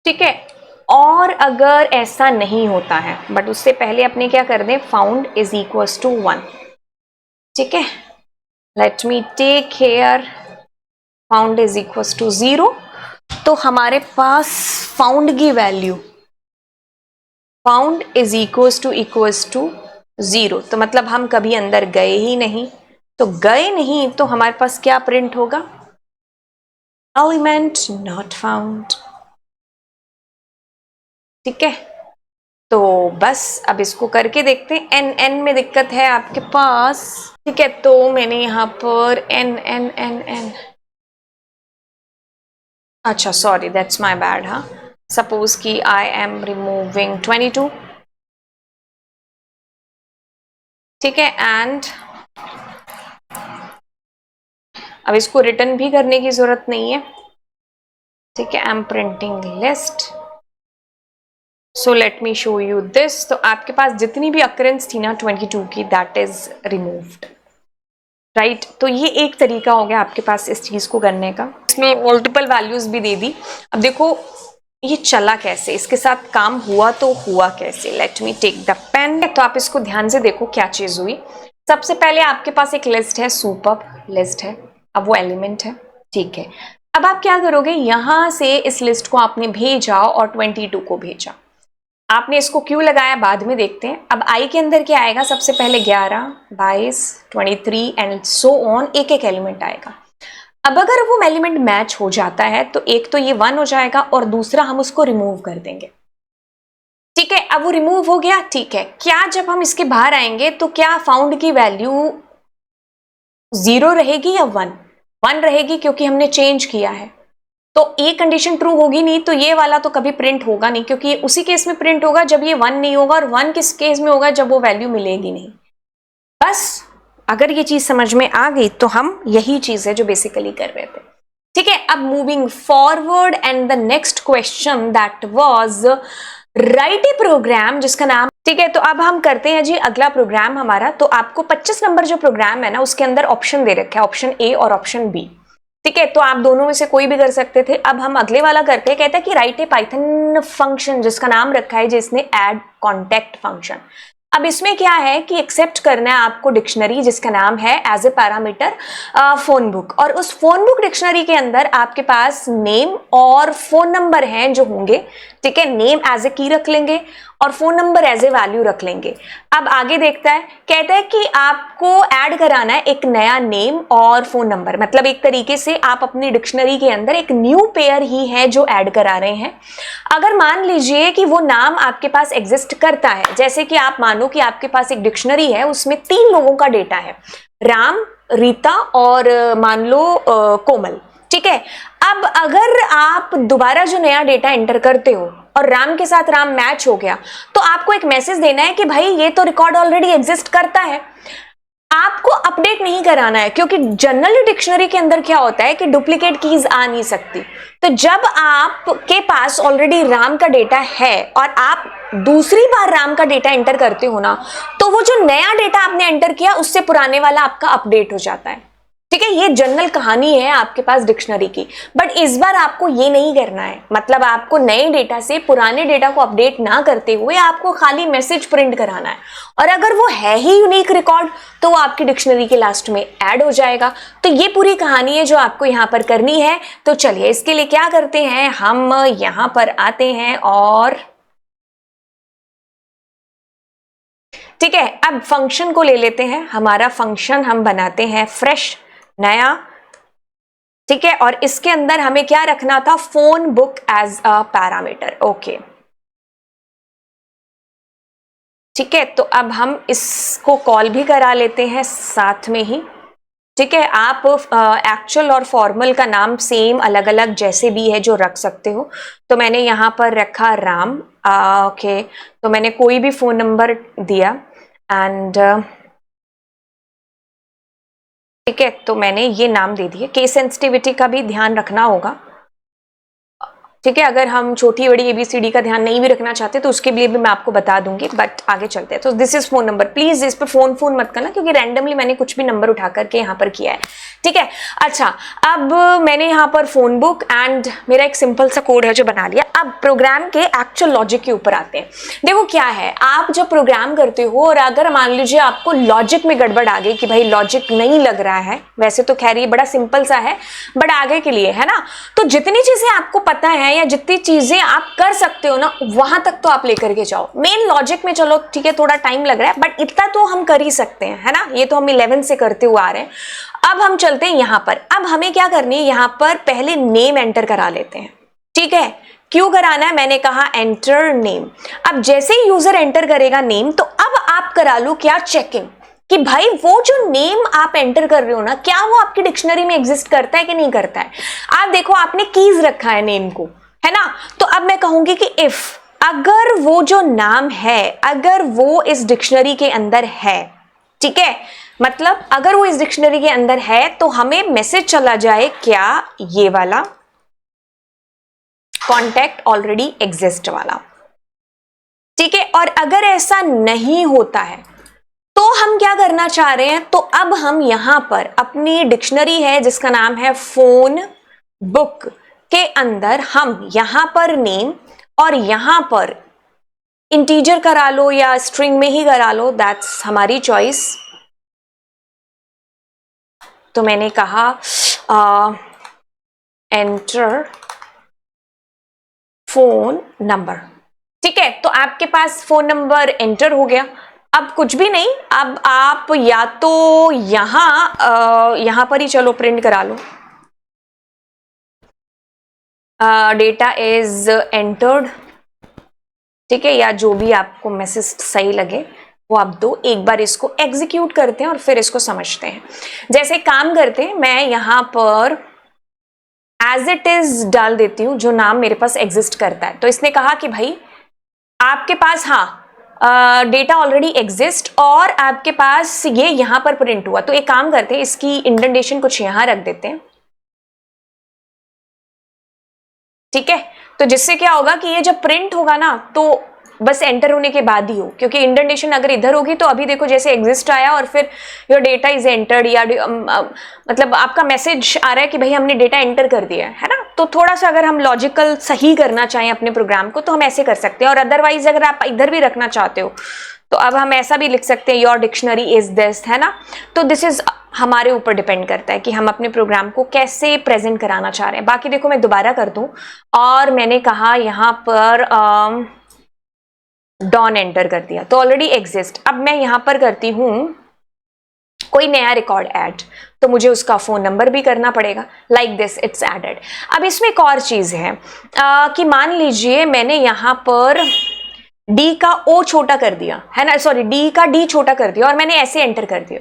ठीक है, और अगर ऐसा नहीं होता है, बट उससे पहले अपने क्या कर दें, फाउंड इज इक्वल्स टू 1। ठीक है, let me take here found is equals to 0। तो हमारे पास फाउंड की value, found is equals to 0, तो मतलब हम कभी अंदर गए ही नहीं। तो गए नहीं तो हमारे पास क्या प्रिंट होगा, एलिमेंट नॉट फाउंड। ठीक है, तो बस अब इसको करके देखते हैं। एन एन में दिक्कत है आपके पास। ठीक है, तो मैंने यहां पर एन एन एन एन, अच्छा सॉरी दैट्स माय बैड। हाँ, सपोज कि आई एम रिमूविंग 22। ठीक है, एंड अब इसको रिटर्न भी करने की जरूरत नहीं है। ठीक है, I am printing list, so let me show you this. तो आपके पास जितनी भी अकरेंस थी ना 22 की, दैट इज रिमूव्ड, राइट। तो ये एक तरीका हो गया आपके पास इस चीज को करने का। इसमें मल्टीपल वैल्यूज भी दे दी। अब देखो ये चला कैसे, इसके साथ काम हुआ तो हुआ कैसे। Let me take the pen. तो आप इसको ध्यान से देखो क्या चीज हुई। सबसे पहले आपके पास एक लिस्ट है, सुपर लिस्ट है, अब वो एलिमेंट है। ठीक है, अब आप क्या करोगे, यहां से इस लिस्ट को आपने भेजा और 22 को भेजा। आपने इसको क्यों लगाया बाद में देखते हैं। अब आई के अंदर क्या आएगा, सबसे पहले 11, 22, 23 एंड सो ऑन, एक एक एलिमेंट आएगा। अब अगर वो एलिमेंट मैच हो जाता है तो एक तो ये 1 हो जाएगा और दूसरा हम उसको रिमूव कर देंगे। ठीक है, अब वो रिमूव हो गया। ठीक है, क्या जब हम इसके बाहर आएंगे तो क्या फाउंड की वैल्यू 0 रहेगी या 1 रहेगी, क्योंकि हमने चेंज किया है। तो ये कंडीशन ट्रू होगी नहीं तो ये वाला तो कभी प्रिंट होगा नहीं, क्योंकि उसी केस में प्रिंट होगा जब ये 1 नहीं होगा, और 1 किस केस में होगा, जब वो वैल्यू मिलेगी नहीं। बस अगर ये चीज समझ में आ गई तो हम यही चीज है जो बेसिकली कर रहे थे। ठीक है, अब moving forward and the next question that was write a program जिसका नाम। ठीक है, तो अब हम करते हैं जी अगला प्रोग्राम हमारा। तो आपको 25 नंबर जो प्रोग्राम है ना, उसके अंदर ऑप्शन दे रखा है, ऑप्शन ए और ऑप्शन बी। ठीक है, तो आप दोनों में से कोई भी कर सकते थे। अब हम अगले वाला करते हैं, कहता है कि राइट ए पाइथन फंक्शन जिसका नाम रखा है जिसने ऐड कॉन्टेक्ट फंक्शन। अब इसमें क्या है कि एक्सेप्ट करना है आपको डिक्शनरी जिसका नाम है as a parameter phone book, और उस फोन बुक डिक्शनरी के अंदर आपके पास नेम और फोन नंबर हैं जो होंगे। ठीक है, नेम एज ए की रख लेंगे और phone number as a value रख लेंगे। अब आगे देखता है, कहता है कि आपको ऐड कराना है एक नया नेम और फोन नंबर, मतलब एक तरीके से आप अपनी डिक्शनरी के अंदर एक न्यू पेयर ही है जो ऐड करा रहे हैं। अगर मान लीजिए कि वो नाम आपके पास एग्जिस्ट करता है, जैसे कि आप मानो कि आपके पास एक डिक्शनरी है, उसमें 3 लोगों का डेटा है, राम, रीता और मान लो कोमल। ठीक है, अब अगर आप दोबारा जो नया डेटा एंटर करते हो और राम के साथ राम मैच हो गया, तो आपको एक मैसेज देना है कि भाई ये तो रिकॉर्ड ऑलरेडी एग्जिस्ट करता है, आपको अपडेट नहीं कराना है। क्योंकि जनरल डिक्शनरी के अंदर क्या होता है कि डुप्लीकेट कीज आ नहीं सकती। तो जब आपके पास ऑलरेडी राम का डेटा है और आप दूसरी बार राम का डेटा एंटर करते हो ना, तो वो जो नया डेटा आपने एंटर किया उससे पुराने वाला आपका अपडेट हो जाता है। ठीक है, ये जनरल कहानी है आपके पास डिक्शनरी की। बट इस बार आपको ये नहीं करना है, मतलब आपको नए डेटा से पुराने डेटा को अपडेट ना करते हुए आपको खाली मैसेज प्रिंट कराना है, और अगर वो है ही यूनिक रिकॉर्ड तो वो आपकी डिक्शनरी के लास्ट में ऐड हो जाएगा। तो ये पूरी कहानी है जो आपको यहाँ पर करनी है। तो चलिए इसके लिए क्या करते हैं, हम यहां पर आते हैं और ठीक है, अब फंक्शन को ले लेते हैं। हमारा फंक्शन हम बनाते हैं फ्रेश नया। ठीक है, और इसके अंदर हमें क्या रखना था, phone book as a parameter. Okay, ठीक है, तो अब हम इसको कॉल भी करा लेते हैं साथ में ही। ठीक है, आप एक्चुअल और फॉर्मल का नाम सेम अलग अलग जैसे भी है जो रख सकते हो। तो मैंने यहाँ पर रखा राम। ओके, तो मैंने कोई भी फोन नंबर दिया एंड ठीक है, तो मैंने ये नाम दे दिए। केस सेंसिटिविटी का भी ध्यान रखना होगा, ठीक है। अगर हम छोटी बड़ी एबीसीडी का ध्यान नहीं भी रखना चाहते तो उसके लिए भी मैं आपको बता दूंगी, बट आगे चलते हैं। तो this is phone number, please इस पर फोन मत करना क्योंकि रैंडमली मैंने कुछ भी नंबर उठा करके यहाँ पर किया है, ठीक है। अच्छा, अब मैंने यहाँ पर फोन बुक एंड मेरा एक सिंपल सा कोड है जो बना लिया। अब प्रोग्राम के एक्चुअल लॉजिक के ऊपर आते हैं। देखो क्या है, आप जब प्रोग्राम करते हो और अगर मान लीजिए आपको लॉजिक में गड़बड़ आ गई कि भाई लॉजिक नहीं लग रहा है, वैसे तो खैर ये बड़ा सिंपल सा है बट आगे के लिए है ना, तो जितनी चीजें आपको पता है या जितनी चीजें आप कर सकते हो ना वहां तक तो आप लेकर के जाओ। मेन लॉजिक में चलो ठीक है थोड़ा टाइम लग रहा है बट इतना तो हम कर ही सकते हैं, है ना। ये तो हम 11 से करते हुए आ रहे हैं। अब हम चलते हैं यहां पर। अब हमें क्या करनी है, यहां पर पहले नेम एंटर करा लेते हैं, ठीक है। क्यों कराना है, मैंने कहा एंटर नेम। अब जैसे ही यूजर एंटर करेगा नेम, तो अब आप करा लो क्या, चेकिंग कि भाई वो जो नेम आप एंटर कर रहे हो ना, क्या वो आपकी डिक्शनरी में एग्जिस्ट करता है कि नहीं करता है। आप देखो आपने कीज रखा है नेम को, है ना। तो अब मैं कहूंगी कि इफ अगर वो जो नाम है अगर वो इस डिक्शनरी के अंदर है, ठीक है, मतलब अगर वो इस डिक्शनरी के अंदर है तो हमें मैसेज चला जाए क्या, ये वाला कॉन्टैक्ट ऑलरेडी एग्जिस्ट वाला, ठीक है। और अगर ऐसा नहीं होता है तो हम क्या करना चाह रहे हैं, तो अब हम यहां पर अपनी डिक्शनरी है जिसका नाम है फोन बुक के अंदर हम यहां पर नेम और यहां पर इंटीजर करा लो या स्ट्रिंग में ही करा लो, दैट्स हमारी चॉइस। तो मैंने कहा एंटर फोन नंबर, ठीक है। तो आपके पास फोन नंबर एंटर हो गया। अब कुछ भी नहीं, अब आप या तो यहां पर ही चलो प्रिंट करा लो, डेटा इज एंटर्ड, ठीक है, या जो भी आपको मैसेज सही लगे वो आप दो। एक बार इसको एग्जीक्यूट करते हैं और फिर इसको समझते हैं। जैसे काम करते हैं, मैं यहां पर एज इट इज डाल देती हूं जो नाम मेरे पास एग्जिस्ट करता है। तो इसने कहा कि भाई आपके पास डेटा ऑलरेडी एग्जिस्ट और आपके पास ये यहां पर प्रिंट हुआ। तो एक काम करते हैं, इसकी इंडेंटेशन कुछ यहां रख देते हैं, ठीक है। तो जिससे क्या होगा कि ये जब प्रिंट होगा ना तो बस एंटर होने के बाद ही हो, क्योंकि इंडेंटेशन अगर इधर होगी तो अभी देखो जैसे एग्जिस्ट आया और फिर योर डेटा इज एंटर्ड, या मतलब आपका मैसेज आ रहा है कि भाई हमने डेटा एंटर कर दिया है ना। तो थोड़ा सा अगर हम लॉजिकल सही करना चाहें अपने प्रोग्राम को तो हम ऐसे कर सकते हैं। और अदरवाइज अगर आप इधर भी रखना चाहते हो तो अब हम ऐसा भी लिख सकते हैं, योर डिक्शनरी इज दिस, है ना। तो दिस इज हमारे ऊपर डिपेंड करता है कि हम अपने प्रोग्राम को कैसे प्रेजेंट कराना चाह रहे हैं। बाकी देखो मैं दोबारा कर दूं, और मैंने कहा यहां पर डॉन एंटर कर दिया तो ऑलरेडी एग्जिस्ट। अब मैं यहां पर करती हूं कोई नया रिकॉर्ड ऐड, तो मुझे उसका फोन नंबर भी करना पड़ेगा, लाइक दिस इट्स एडेड। अब इसमें एक और चीज है कि मान लीजिए मैंने यहां पर डी का ओ छोटा कर दिया, है ना, सॉरी डी का डी छोटा कर दिया और मैंने ऐसे एंटर कर दिया।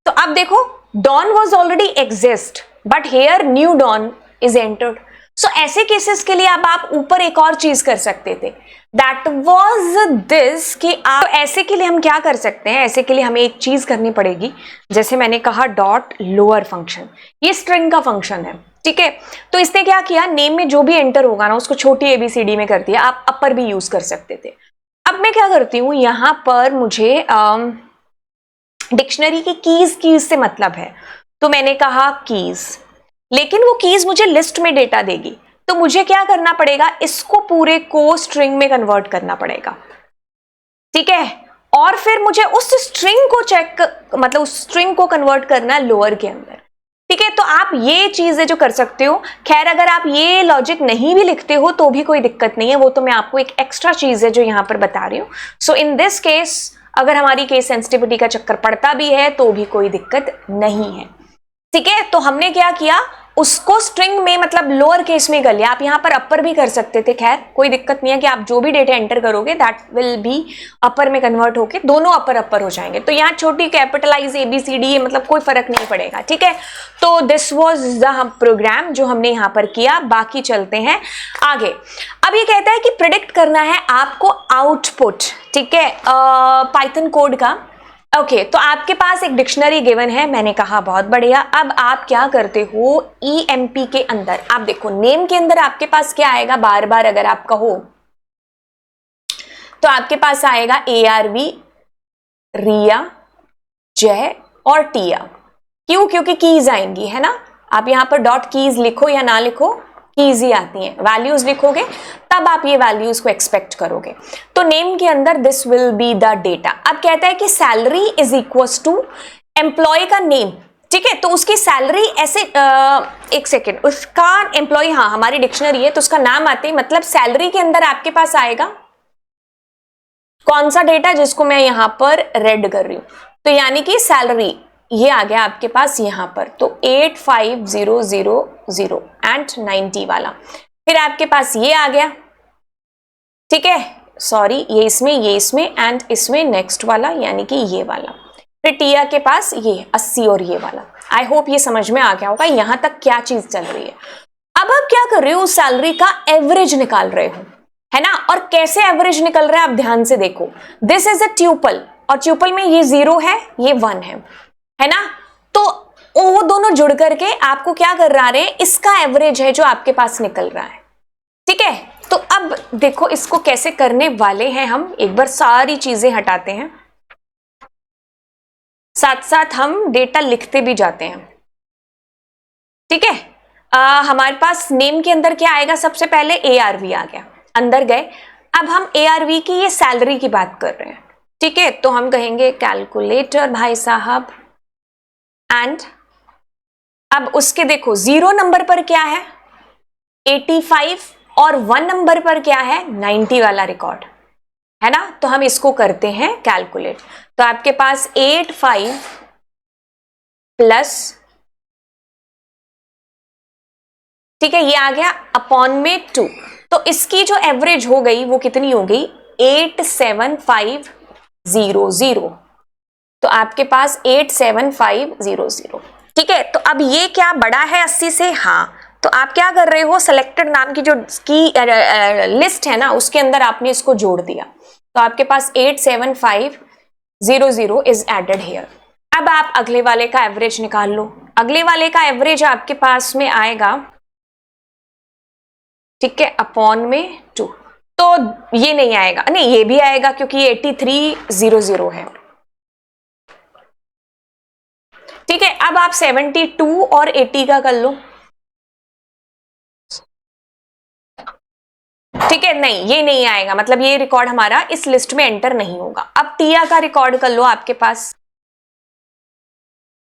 तो अब देखो don was already exist but here new don is entered. So ऐसे केसेस के लिए अब आप ऊपर एक और चीज कर सकते थे, दैट वॉज दिस, कि आप ऐसे के लिए हम क्या कर सकते हैं, ऐसे के लिए हमें एक चीज करनी पड़ेगी। जैसे मैंने कहा डॉट लोअर फंक्शन, ये स्ट्रिंग का फंक्शन है, ठीक है। तो इसने क्या किया, नेम में जो भी एंटर होगा ना उसको छोटी एबीसीडी में कर दिया। आप अपर भी यूज कर सकते थे। अब मैं क्या करती हूं, यहां पर मुझे डिक्शनरी की कीज से मतलब है, तो मैंने कहा कीज, लेकिन वो कीज मुझे लिस्ट में डेटा देगी। तो मुझे क्या करना पड़ेगा, इसको पूरे को स्ट्रिंग में कन्वर्ट करना पड़ेगा, ठीक है। और फिर मुझे उस स्ट्रिंग को मतलब उस स्ट्रिंग को कन्वर्ट करना है लोअर के अंदर, ठीक है। तो आप ये चीजें जो कर सकते हो, खैर अगर आप ये लॉजिक नहीं भी लिखते हो तो भी कोई दिक्कत नहीं है, वो तो मैं आपको एक एक्स्ट्रा चीज है जो यहां पर बता रही हूं। सो इन दिस केस अगर हमारी केस सेंसिटिविटी का चक्कर पड़ता भी है तो भी कोई दिक्कत नहीं है, ठीक है। तो हमने क्या किया, उसको स्ट्रिंग में मतलब लोअर केस में कर लिया, आप यहाँ पर अपर भी कर सकते थे, खैर कोई दिक्कत नहीं है कि आप जो भी डेटा एंटर करोगे दैट विल बी अपर में कन्वर्ट होके दोनों अपर अपर हो जाएंगे। तो यहाँ छोटी कैपिटलाइज ABCD मतलब कोई फर्क नहीं पड़ेगा, ठीक है। तो दिस वाज द प्रोग्राम जो हमने यहाँ पर किया। बाकी चलते हैं आगे। अब ये कहता है कि प्रिडिक्ट करना है आपको आउटपुट, ठीक है, पाइथन कोड का। ओके तो आपके पास एक डिक्शनरी गिवन है, मैंने कहा बहुत बढ़िया। अब आप क्या करते हो, EMP के अंदर आप देखो नेम के अंदर आपके पास क्या आएगा, बार बार अगर आप कहो तो आपके पास आएगा ARV, रिया, जय और टिया। क्यों? क्योंकि कीज आएंगी, है ना। आप यहां पर डॉट कीज लिखो या ना लिखो, कीज ही आती हैं। वैल्यूज लिखोगे तब आप ये वैल्यूज को एक्सपेक्ट करोगे। तो नेम के अंदर this will be the data. अब कहता है कि salary is equals to employ का नेम, ठीक है। तो उसकी सैलरी ऐसे एक सेकेंड, उसका एम्प्लॉय, हाँ हमारी डिक्शनरी है तो उसका नाम आते ही मतलब सैलरी के अंदर आपके पास आएगा कौन सा डेटा, जिसको मैं यहां पर रेड कर रही हूं। तो यानी कि सैलरी ये आ गया आपके पास यहां पर, तो 85000 एंड 90 वाला। फिर आपके पास ये आ गया, ठीक है, सॉरी ये इसमें एंड इसमें नेक्स्ट वाला यानी कि ये वाला। फिर टिया के पास ये 80 और ये वाला। आई होप ये समझ में आ गया होगा यहां तक क्या चीज चल रही है। अब आप क्या कर रहे हो, उस सैलरी का एवरेज निकाल रहे हो, है ना। और कैसे एवरेज निकल रहा है आप ध्यान से देखो। दिस इज अ ट्यूपल और ट्यूपल में ये 0 है ये 1 है ना। तो वो दोनों जुड़ करके आपको क्या कर रहा है, इसका एवरेज है जो आपके पास निकल रहा है, ठीक है। तो अब देखो इसको कैसे करने वाले हैं हम, एक बार सारी चीजें हटाते हैं, साथ साथ हम डेटा लिखते भी जाते हैं, ठीक है। हमारे पास नेम के अंदर क्या आएगा, सबसे पहले ARV आ गया, अंदर गए। अब हम ARV की ये सैलरी की बात कर रहे हैं, ठीक है। तो हम कहेंगे कैलकुलेटर भाई साहब एंड अब उसके देखो 0 नंबर पर क्या है 85 और 1 नंबर पर क्या है 90 वाला रिकॉर्ड, है ना। तो हम इसको करते हैं कैलकुलेट। तो आपके पास 85 प्लस, ठीक है, ये आ गया अपॉन में 2। तो इसकी जो एवरेज हो गई वो कितनी हो गई 87500। तो आपके पास 87500, ठीक है। तो अब ये क्या बड़ा है 80 से, हाँ। तो आप क्या कर रहे हो, सिलेक्टेड नाम की जो की लिस्ट है ना उसके अंदर आपने इसको जोड़ दिया। तो आपके पास 87500 इज एडेड हियर। अब आप अगले वाले का एवरेज निकाल लो। अगले वाले का एवरेज आपके पास में आएगा, ठीक है, अपॉन में 2। तो ये नहीं आएगा, नहीं ये भी आएगा क्योंकि ये 8300 है, ठीक है। अब आप 72 और 80 का कर लो, ठीक है। नहीं ये नहीं आएगा, मतलब ये रिकॉर्ड हमारा इस लिस्ट में एंटर नहीं होगा। अब टिया का रिकॉर्ड कर लो आपके पास,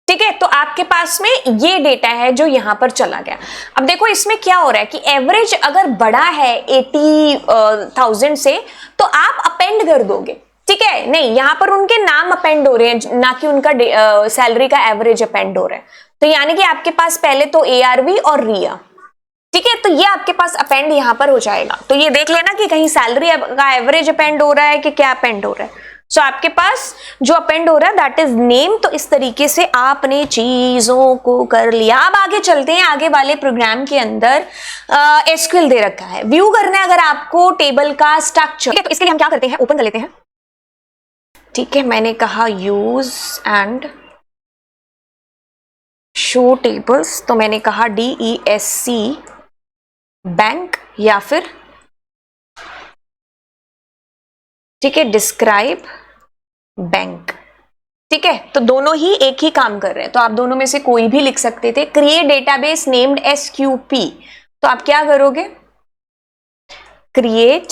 ठीक है। तो आपके पास में ये डेटा है जो यहां पर चला गया। अब देखो इसमें क्या हो रहा है कि एवरेज अगर बड़ा है 80,000 से तो आप अपेंड कर दोगे, ठीक है। नहीं यहां पर उनके नाम अपेंड हो रहे हैं ना कि उनका सैलरी का एवरेज अपेंड हो रहा है। तो यानी कि आपके पास पहले तो ARV और रिया, ठीक है। तो ये आपके पास अपेंड यहां पर हो जाएगा। तो ये देख लेना कि कहीं सैलरी का एवरेज अपेंड हो रहा है कि क्या अपेंड हो रहा है। सो आपके पास जो अपेंड हो रहा है दैट इज नेम। तो इस तरीके से आपने चीजों को कर लिया। अब आगे चलते हैं, आगे वाले प्रोग्राम के अंदर SQL दे रखा है, व्यू करना है अगर आपको टेबल का स्ट्रक्चर, ठीक है। तो इसके लिए हम क्या करते हैं, ओपन कर लेते हैं, ठीक है। मैंने कहा यूज एंड शो टेबल्स, तो मैंने कहा DESC बैंक या फिर, ठीक है, डिस्क्राइब बैंक, ठीक है। तो दोनों ही एक ही काम कर रहे हैं, तो आप दोनों में से कोई भी लिख सकते थे। क्रिएट डेटाबेस नेम्ड SQP, तो आप क्या करोगे, क्रिएट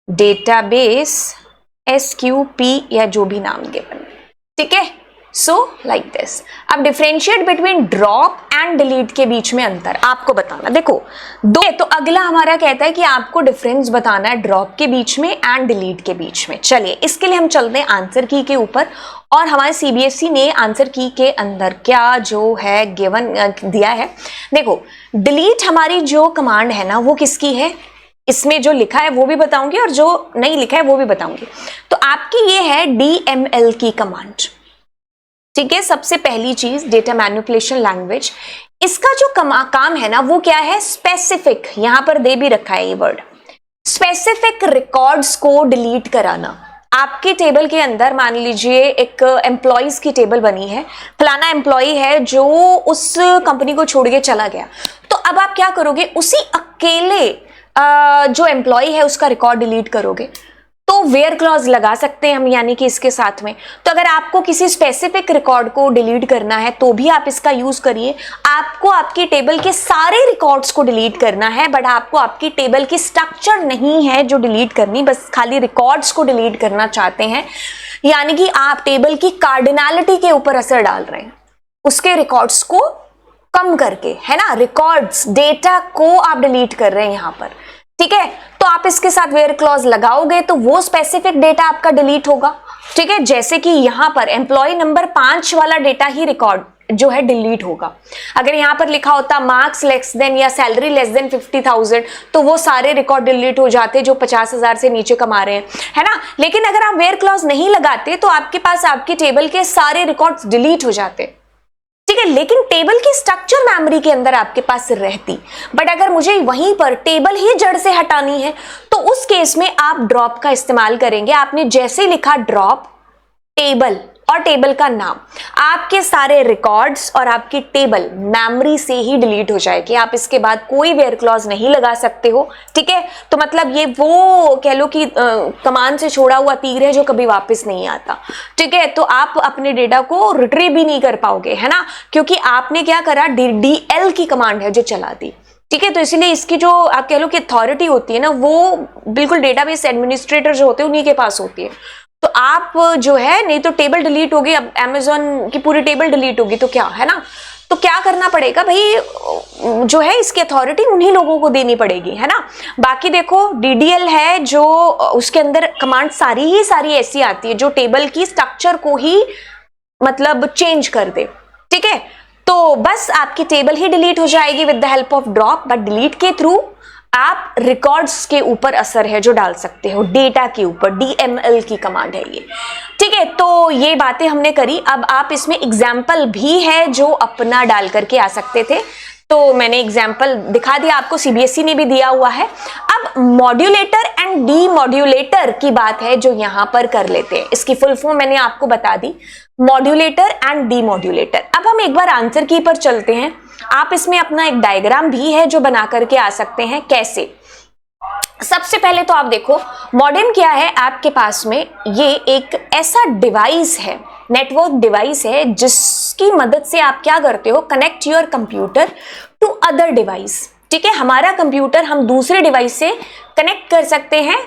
डेटाबेस SQP या जो भी नाम गिवन, ठीक है। So like this. अब differentiate between drop and delete के बीच में अंतर आपको बताना। देखो दो, तो अगला हमारा कहता है कि आपको डिफरेंस बताना है ड्रॉप के बीच में एंड डिलीट के बीच में। चलिए इसके लिए हम चलते हैं आंसर की के ऊपर, और हमारे सीबीएसई ने आंसर की के अंदर क्या जो है गिवन दिया है। देखो डिलीट हमारी जो कमांड है ना वो किसकी है, इसमें जो लिखा है वो भी बताऊंगी और जो नहीं लिखा है वो भी बताऊंगी। तो आपकी ये है DML की कमांड, ठीक है। सबसे पहली चीज डेटा मैनिपुलेशन लैंग्वेज, इसका जो काम है ना वो क्या है, स्पेसिफिक, यहां पर दे भी रखा है ये वर्ड, स्पेसिफिक रिकॉर्ड्स को डिलीट कराना। आपके टेबल के अंदर मान लीजिए एक एम्प्लॉइज की टेबल बनी है, फलाना एम्प्लॉय है जो उस कंपनी को छोड़ के चला गया, तो अब आप क्या करोगे, उसी अकेले जो एम्प्लॉय है उसका रिकॉर्ड डिलीट करोगे। तो वेयर क्लॉज लगा सकते हैं हम, यानी कि इसके साथ में। तो अगर आपको किसी स्पेसिफिक रिकॉर्ड को डिलीट करना है तो भी आप इसका यूज करिए। आपको आपकी टेबल के सारे रिकॉर्ड्स को डिलीट करना है, बट आपको आपकी टेबल की स्ट्रक्चर नहीं है जो डिलीट करनी, बस खाली रिकॉर्ड्स को डिलीट करना चाहते हैं, यानी कि आप टेबल की कार्डिनैलिटी के ऊपर असर डाल रहे हैं, उसके रिकॉर्ड्स को कम करके, है ना, रिकॉर्ड्स डेटा को आप डिलीट कर रहे हैं यहां पर, ठीक है। तो आप इसके साथ वेयर क्लॉज लगाओगे तो वो स्पेसिफिक डेटा आपका डिलीट होगा, ठीक है। जैसे कि यहां पर एम्प्लॉय नंबर 5 वाला डेटा ही रिकॉर्ड जो है डिलीट होगा। अगर यहां पर लिखा होता मार्क्स लेस देन या सैलरी लेस देन 50,000 तो वो सारे रिकॉर्ड डिलीट हो जाते जो 50,000 से नीचे कमा रहे हैं, है ना। लेकिन अगर आप वेयर क्लॉज नहीं लगाते तो आपके पास आपकी टेबल के सारे रिकॉर्ड्स डिलीट हो जाते, ठीक है। लेकिन टेबल की स्ट्रक्चर मेमोरी के अंदर आपके पास रहती, बट अगर मुझे वहीं पर टेबल ही जड़ से हटानी है तो उस केस में आप ड्रॉप का इस्तेमाल करेंगे। आपने जैसे लिखा ड्रॉप टेबल और टेबल का नाम, आपके सारे रिकॉर्ड्स और आपकी टेबल मेमोरी से ही डिलीट हो जाएगी। आप इसके बाद कोई वेयर क्लॉज नहीं लगा सकते हो, ठीक है। तो मतलब ये वो कह लो कि कमान से छोड़ा हुआ तीर है जो कभी वापस नहीं आता, ठीक है। तो आप अपने डेटा को रिट्रीव भी नहीं कर पाओगे, है ना, क्योंकि आपने क्या करा, DDL की कमांड है जो चला दी, ठीक है। तो इसीलिए इसकी जो आप कह लो कि अथॉरिटी होती है ना वो बिल्कुल डेटाबेस एडमिनिस्ट्रेटर जो होते हैं उन्हीं के पास होती है। तो आप जो है, नहीं तो टेबल डिलीट होगी, अब अमेज़न की पूरी टेबल डिलीट होगी तो क्या, है ना। तो क्या करना पड़ेगा भाई, जो है इसकी अथॉरिटी उन्हीं लोगों को देनी पड़ेगी, है ना। बाकी देखो DDL है जो उसके अंदर कमांड सारी ऐसी आती है जो टेबल की स्ट्रक्चर को ही मतलब चेंज कर दे, ठीक है। तो बस आपकी टेबल ही डिलीट हो जाएगी with the help of drop, but delete के थ्रू आप रिकॉर्ड्स के ऊपर असर है जो डाल सकते हो, डेटा के ऊपर। DML की कमांड है ये, ठीक है। तो ये बातें हमने करी। अब आप इसमें एग्जाम्पल भी है जो अपना डाल करके आ सकते थे, तो मैंने एग्जाम्पल दिखा दिया आपको, CBSE ने भी दिया हुआ है। अब मॉड्यूलेटर एंड डीमॉड्यूलेटर की बात है जो यहां पर कर लेते हैं। इसकी फुल फॉर्म मैंने आपको बता दी, मॉड्यूलेटर एंड डीमॉड्यूलेटर। अब हम एक बार आंसर की पर चलते हैं। आप इसमें अपना एक डायग्राम भी है जो बना करके आ सकते हैं। कैसे, सबसे पहले तो आप देखो मॉडेम क्या है आपके पास में, ये एक ऐसा डिवाइस है, नेटवर्क डिवाइस है जिसकी मदद से आप क्या करते हो, connect your computer to other device, ठीक है। हमारा कंप्यूटर हम दूसरे डिवाइस से कनेक्ट कर सकते हैं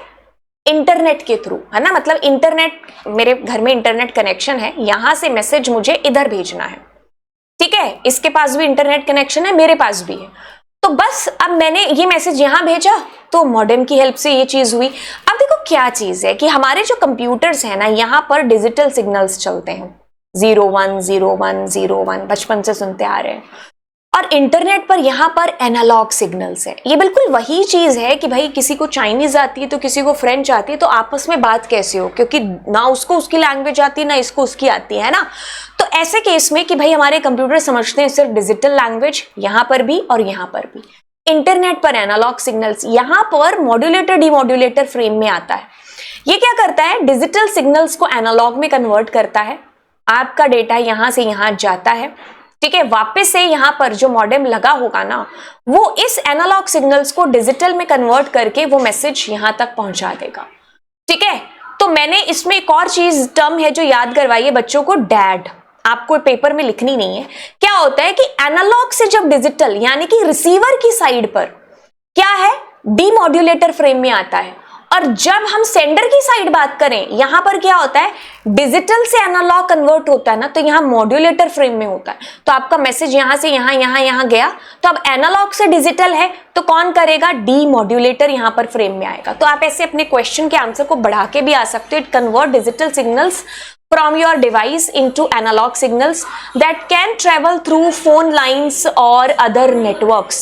इंटरनेट के थ्रू, है ना। मतलब इंटरनेट, मेरे घर में इंटरनेट कनेक्शन है, यहां से मैसेज मुझे इधर भेजना है, ठीक है। इसके पास भी इंटरनेट कनेक्शन है, मेरे पास भी है। तो बस अब मैंने ये मैसेज यहां भेजा तो मॉडेम की हेल्प से ये चीज हुई। अब देखो क्या चीज है कि हमारे जो कंप्यूटर्स है ना, यहां पर डिजिटल सिग्नल्स चलते हैं, 010101 बचपन से सुनते आ रहे हैं, और इंटरनेट पर यहाँ पर एनालॉग सिग्नल्स है। ये बिल्कुल वही चीज है कि भाई किसी को चाइनीज आती है तो किसी को फ्रेंच आती है, तो आपस में बात कैसे हो, क्योंकि ना उसको उसकी लैंग्वेज आती है ना इसको उसकी आती है ना। तो ऐसे केस में कि भाई हमारे कंप्यूटर समझते हैं सिर्फ डिजिटल लैंग्वेज, यहाँ पर भी और यहाँ पर भी। इंटरनेट पर एनालॉग सिग्नल्स, यहाँ पर मॉड्यूलेटर डीमॉड्यूलेटर फ्रेम में आता है। ये क्या करता है, डिजिटल सिग्नल्स को एनालॉग में कन्वर्ट करता है। आपका डेटा यहां से यहां जाता है, ठीक है। वापस से यहां पर जो मॉडेम लगा होगा ना, वो इस एनालॉग सिग्नल्स को डिजिटल में कन्वर्ट करके वो मैसेज यहां तक पहुंचा देगा, ठीक है। तो मैंने इसमें एक और चीज टर्म है जो याद करवाई है बच्चों को, डैड। आपको पेपर में लिखनी नहीं है। क्या होता है कि एनालॉग से जब डिजिटल यानी कि रिसीवर की साइड पर क्या है, डीमॉड्यूलेटर फ्रेम में आता है, और जब हम सेंडर की साइड बात करें, यहां पर क्या होता है, डिजिटल से एनालॉग कन्वर्ट होता है ना, तो यहां मॉड्यूलेटर फ्रेम में होता है। तो आपका मैसेज यहां से यहां गया, तो अब एनालॉग से डिजिटल है तो कौन करेगा, डी मॉड्यूलेटर यहां पर फ्रेम में आएगा। तो आप ऐसे अपने क्वेश्चन के आंसर को बढ़ा के भी आ सकते हो। It convert digital signals from your device into analog signals that can travel through phone lines or other networks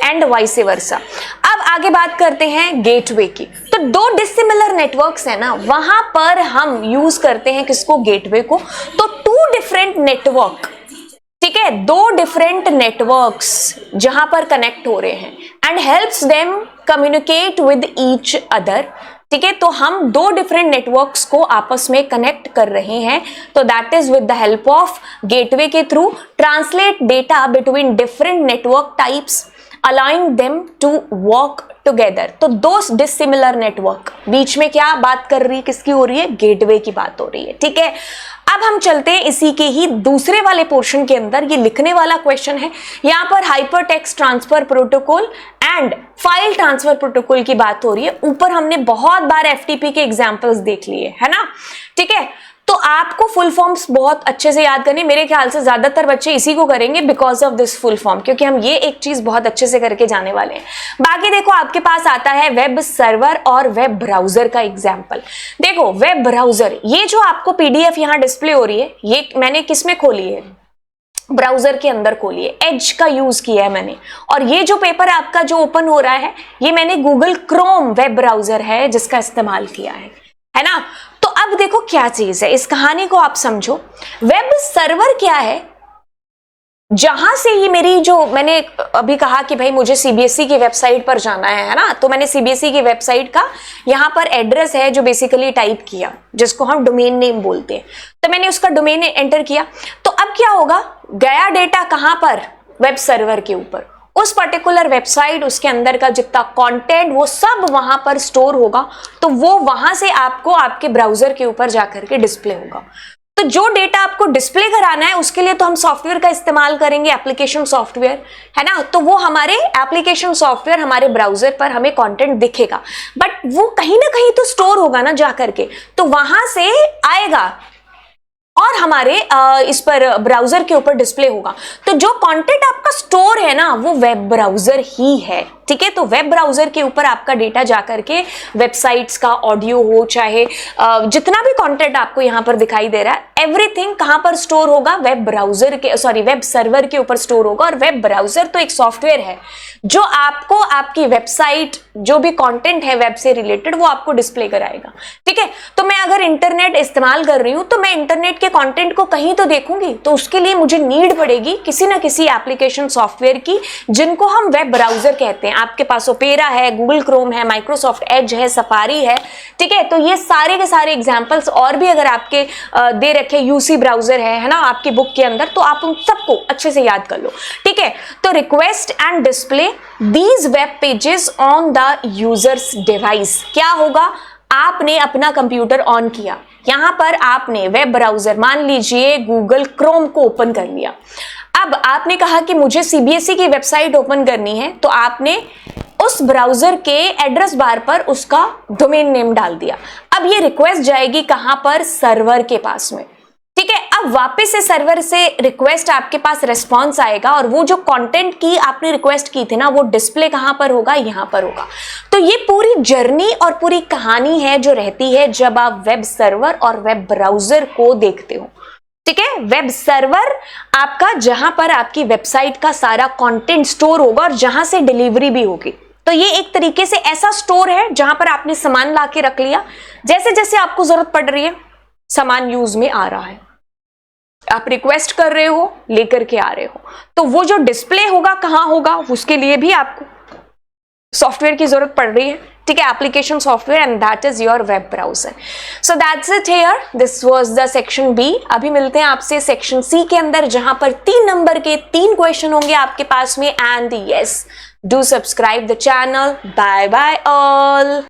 and vice versa। अब आगे बात करते हैं गेटवे की। तो दो डिसिमिलर नेटवर्क्स है ना, वहां पर हम यूज करते हैं किसको, गेटवे को। तो टू डिफरेंट नेटवर्क, ठीक है, दो डिफरेंट नेटवर्क्स जहां पर कनेक्ट हो रहे हैं and helps them communicate with each other, ठीक है। तो हम दो डिफरेंट नेटवर्क्स को आपस में कनेक्ट कर रहे हैं, तो that is with the help of gateway के through translate data between different network types allowing them to work together. तो दो डिसिमिलर नेटवर्क बीच में क्या बात कर रही है, किसकी हो रही है, गेटवे की बात हो रही है, ठीक है। अब हम चलते हैं इसी के ही दूसरे वाले पोर्शन के अंदर। ये लिखने वाला क्वेश्चन है, यहां पर hyper text transfer protocol and file transfer protocol की बात हो रही है। ऊपर हमने बहुत बार एफटीपी के एग्जांपल्स देख लिए है ना, ठीक है। तो आपको फुल फॉर्म्स बहुत अच्छे से याद करनी, मेरे ख्याल से ज्यादातर बच्चे इसी को करेंगे because of this full form, क्योंकि हम ये एक चीज बहुत अच्छे से करके जाने वाले हैं। बाकी देखो आपके पास आता है वेब सर्वर और वेब ब्राउजर का एग्जाम्पल। देखो वेब ब्राउजर, ये जो आपको पीडीएफ यहाँ डिस्प्ले हो रही है, ये मैंने किस में खोली है, ब्राउजर के अंदर खोली है, एज का यूज किया है मैंने। और ये जो पेपर आपका जो ओपन हो रहा है, ये मैंने गूगल क्रोम वेब ब्राउजर है जिसका इस्तेमाल किया है ना। तो अब देखो क्या चीज है, इस कहानी को आप समझो। वेब सर्वर क्या है, जहां से ये मेरी जो मैंने अभी कहा कि भाई मुझे सीबीएसई की वेबसाइट पर जाना है ना, तो मैंने सीबीएसई की वेबसाइट का यहां पर एड्रेस है जो बेसिकली टाइप किया, जिसको हम डोमेन नेम बोलते हैं। तो मैंने उसका डोमेन एंटर किया, तो अब क्या होगा, गया डेटा कहां पर, वेब सर्वर के ऊपर, उस पर्टिकुलर वेबसाइट, उसके अंदर का जितना कंटेंट वो सब वहां पर स्टोर होगा। तो वो वहां से आपको आपके ब्राउजर के ऊपर जाकर के डिस्प्ले होगा। तो जो डेटा आपको डिस्प्ले कराना है उसके लिए तो हम सॉफ्टवेयर का इस्तेमाल करेंगे, एप्लीकेशन सॉफ्टवेयर है ना। तो वो हमारे एप्लीकेशन सॉफ्टवेयर हमारे ब्राउजर पर हमें कंटेंट दिखेगा, बट वो कहीं ना कहीं तो स्टोर होगा ना जाकर के, तो वहां से आएगा और हमारे इस पर ब्राउजर के ऊपर डिस्प्ले होगा। तो जो कंटेंट आपका स्टोर है ना, वो वेब ब्राउजर ही है, ठीक है। तो वेब ब्राउजर के ऊपर आपका डेटा जाकर के वेबसाइट्स का ऑडियो हो, चाहे जितना भी कंटेंट आपको यहां पर दिखाई दे रहा है, एवरीथिंग कहां पर स्टोर होगा, वेब ब्राउजर के वेब सर्वर के ऊपर स्टोर होगा। और वेब ब्राउजर तो एक सॉफ्टवेयर है जो आपको आपकी वेबसाइट जो भी कंटेंट है वेब से रिलेटेड वो आपको डिस्प्ले कराएगा, ठीक है। तो मैं अगर इंटरनेट इस्तेमाल कर रही हूं तो मैं इंटरनेट के कंटेंट को कहीं तो देखूंगी, तो उसके लिए मुझे नीड पड़ेगी किसी ना किसी एप्लीकेशन सॉफ्टवेयर की, जिनको हम वेब ब्राउजर कहते हैं। आपके पास ओपेरा है, गूगल क्रोम है, माइक्रोसॉफ्ट एज है, सफारी है, ठीक है। तो ये सारे के सारे एग्जांपल्स और भी अगर आपके दे रखे, यूसी ब्राउजर है ना आपकी बुक के अंदर, तो आप उन सबको अच्छे से याद कर लो, ठीक है। तो request and display these web pages on the users device. क्या होगा, आपने अपना कंप्यूटर ऑन किया, यहां पर आपने वेब ब्राउजर, मान लीजिए गूगल क्रोम को ओपन कर लिया। अब आपने कहा कि मुझे सीबीएसई की वेबसाइट ओपन करनी है, तो आपने उस ब्राउजर के एड्रेस बार पर उसका डोमेन नेम डाल दिया। अब ये रिक्वेस्ट जाएगी कहां पर, सर्वर के पास में, ठीक है। अब वापस से सर्वर से रिक्वेस्ट आपके पास रिस्पॉन्स आएगा, और वो जो कंटेंट की आपने रिक्वेस्ट की थी ना, वो डिस्प्ले कहां पर होगा, यहां पर होगा। तो ये पूरी जर्नी और पूरी कहानी है जो रहती है जब आप वेब सर्वर और वेब ब्राउजर को देखते हो, ठीक है। वेब सर्वर आपका जहां पर आपकी वेबसाइट का सारा कंटेंट स्टोर होगा और जहां से डिलीवरी भी होगी। तो ये एक तरीके से ऐसा स्टोर है जहां पर आपने सामान ला के रख लिया, जैसे जैसे आपको जरूरत पड़ रही है सामान यूज में आ रहा है, आप रिक्वेस्ट कर रहे हो, लेकर के आ रहे हो, तो वो जो डिस्प्ले होगा कहां होगा, उसके लिए भी आपको सॉफ्टवेयर की जरूरत पड़ रही है, ठीक है, application software, and that is your web browser. So that's it here, this was the section B. अभी मिलते हैं आपसे सेक्शन सी के अंदर, जहां पर 3 नंबर के 3 क्वेश्चन होंगे आपके पास में। And yes, do subscribe the channel. Bye bye all.